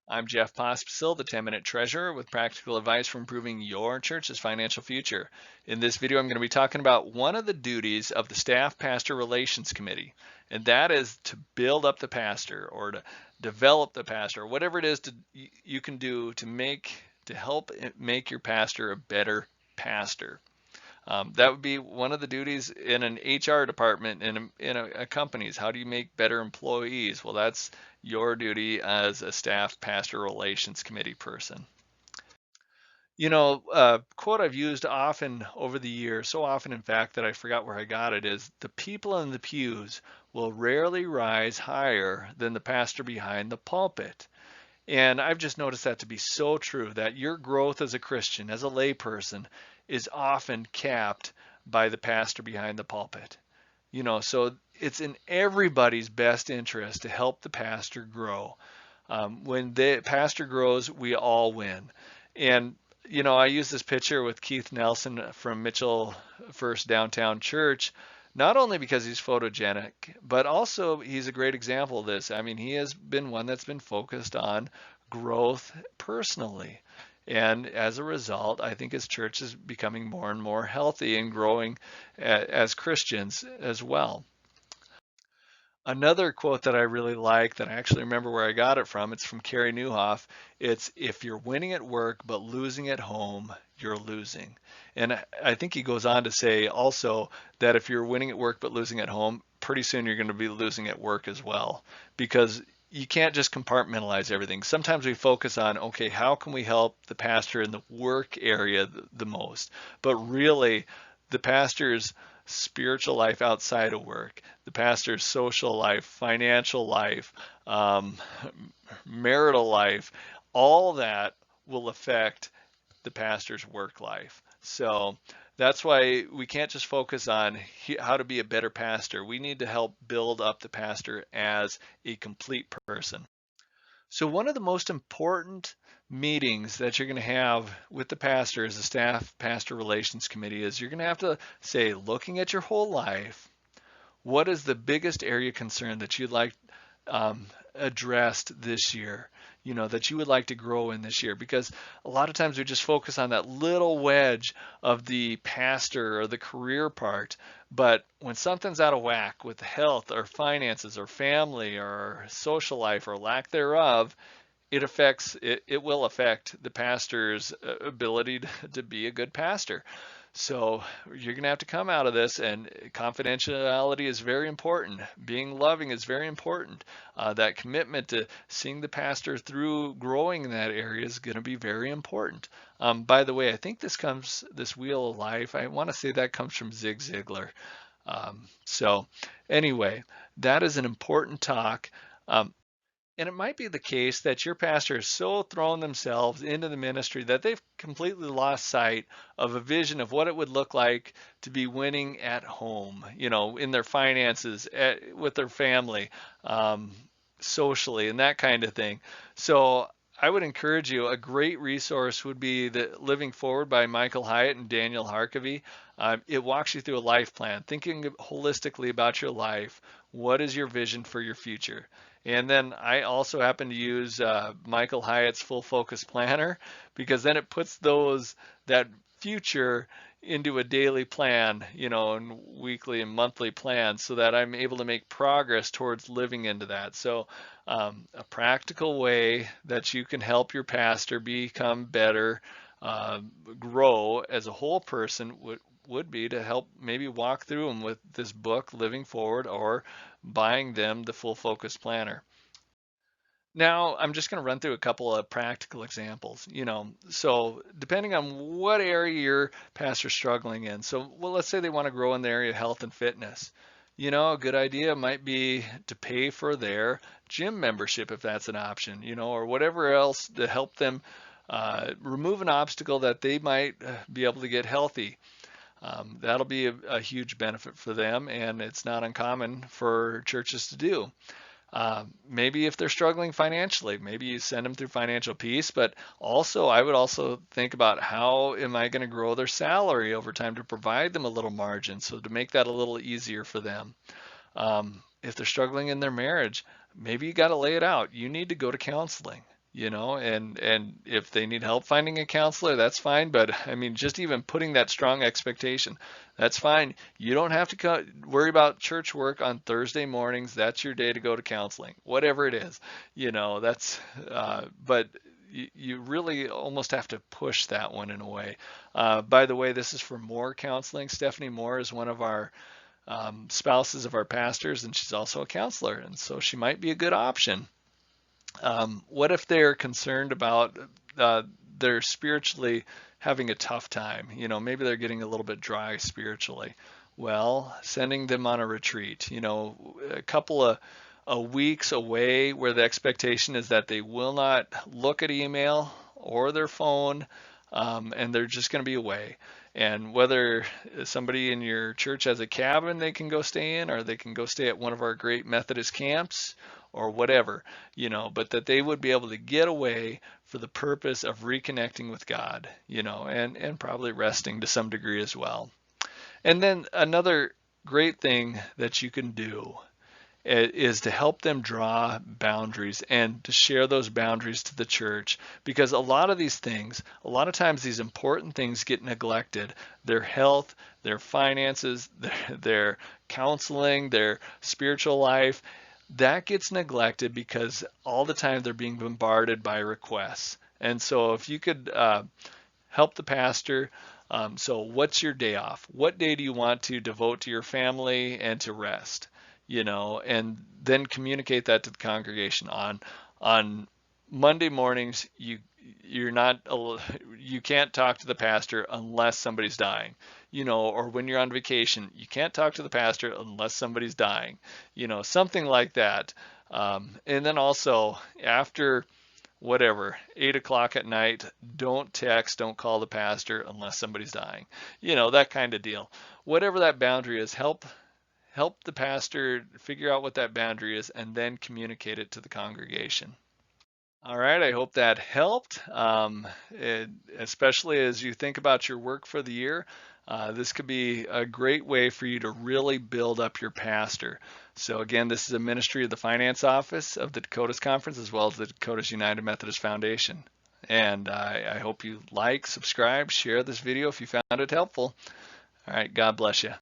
I'm Jeff Pospisil, the 10-Minute Treasurer, with practical advice for improving your church's financial future. In this video, I'm going to be talking about one of the duties of the Staff Pastor Relations Committee, and that is to build up the pastor or to develop the pastor, or whatever it is you can do to help make your pastor a better pastor. That would be one of the duties in an HR department in a company's. How do you make better employees? Well, that's your duty as a staff pastor relations committee person. A quote I've used often over the years, so often in fact that I forgot where I got it, is the people in the pews will rarely rise higher than the pastor behind the pulpit. And I've just noticed that to be so true, that your growth as a Christian, as a layperson, is often capped by the pastor behind the pulpit. So it's in everybody's best interest to help the pastor grow. When the pastor grows, we all win. And I use this picture with Keith Nelson from Mitchell First Downtown Church, not only because he's photogenic, but also he's a great example of this. I mean, he has been one that's been focused on growth personally. And as a result, I think his church is becoming more and more healthy and growing as Christians as well. Another quote that I really like, that I actually remember where I got it from, it's from Carey Nieuwhof. It's, "If you're winning at work but losing at home, you're losing." And I think he goes on to say also that if you're winning at work but losing at home, pretty soon you're going to be losing at work as well, because you can't just compartmentalize everything. Sometimes we focus on, okay, how can we help the pastor in the work area the most? But really, the pastor's spiritual life outside of work, the pastor's social life, financial life, marital life, all that will affect the pastor's work life. So that's why we can't just focus on how to be a better pastor. We need to help build up the pastor as a complete person. So one of the most important meetings that you're going to have with the pastor as a staff pastor relations committee is you're going to have to say, looking at your whole life, what is the biggest area of concern that you'd like addressed this year, that you would like to grow in this year? Because a lot of times we just focus on that little wedge of the pastor or the career part. But when something's out of whack with health or finances or family or social life or lack thereof, it will affect the pastor's ability to be a good pastor. So you're going to have to come out of this, and confidentiality is very important. Being loving is very important. That commitment to seeing the pastor through growing in that area is going to be very important. By the way, I think this Wheel of Life, I want to say that comes from Zig Ziglar. So anyway, that is an important talk. And it might be the case that your pastor has so thrown themselves into the ministry that they've completely lost sight of a vision of what it would look like to be winning at home, in their finances, with their family, socially, and that kind of thing. So I would encourage you, a great resource would be the Living Forward by Michael Hyatt and Daniel Harkavy. It walks you through a life plan, thinking holistically about your life. What is your vision for your future? And then I also happen to use Michael Hyatt's Full Focus Planner, because then it puts that future into a daily plan, and weekly and monthly plans, so that I'm able to make progress towards living into that. So a practical way that you can help your pastor become better, grow as a whole person would be to help maybe walk through them with this book, Living Forward, or buying them the Full Focus Planner. Now, I'm just going to run through a couple of practical examples, so depending on what area your pastor's struggling in. So, well, let's say they want to grow in the area of health and fitness. A good idea might be to pay for their gym membership if that's an option, or whatever else to help them remove an obstacle that they might be able to get healthy. That'll be a huge benefit for them, and it's not uncommon for churches to do. Maybe if they're struggling financially, maybe you send them through Financial Peace, but also I would also think about, how am I going to grow their salary over time to provide them a little margin, so to make that a little easier for them. If they're struggling in their marriage, maybe you got to lay it out. You need to go to counseling. and if they need help finding a counselor, that's fine. But I mean, just even putting that strong expectation, that's fine. You don't have to worry about church work on Thursday mornings. That's your day to go to counseling, whatever it is. That's but you really almost have to push that one in a way. By the way, this is for Moore Counseling. Stephanie Moore is one of our spouses of our pastors, and she's also a counselor, and so she might be a good option. What if they're concerned about they're spiritually having a tough time? Maybe they're getting a little bit dry spiritually. Well, sending them on a retreat, a couple of weeks away where the expectation is that they will not look at email or their phone, and they're just going to be away. And whether somebody in your church has a cabin they can go stay in, or they can go stay at one of our great Methodist camps, or whatever, but that they would be able to get away for the purpose of reconnecting with God, and probably resting to some degree as well. And then another great thing that you can do is to help them draw boundaries and to share those boundaries to the church, because a lot of times these important things get neglected. Their health, their finances, their counseling, their spiritual life, that gets neglected because all the time they're being bombarded by requests. And so if you could help the pastor, so what's your day off? What day do you want to devote to your family and to rest? And then communicate that to the congregation. On Monday mornings, you can't talk to the pastor unless somebody's dying, or when you're on vacation, you can't talk to the pastor unless somebody's dying, something like that. And then also after 8 o'clock at night, don't don't call the pastor unless somebody's dying, that kind of deal. Whatever that boundary is, help the pastor figure out what that boundary is and then communicate it to the congregation. All right, I hope that helped, especially as you think about your work for the year. This could be a great way for you to really build up your pastor. So again, this is a ministry of the Finance Office of the Dakotas Conference, as well as the Dakotas United Methodist Foundation. And I hope you subscribe, share this video if you found it helpful. All right, God bless you.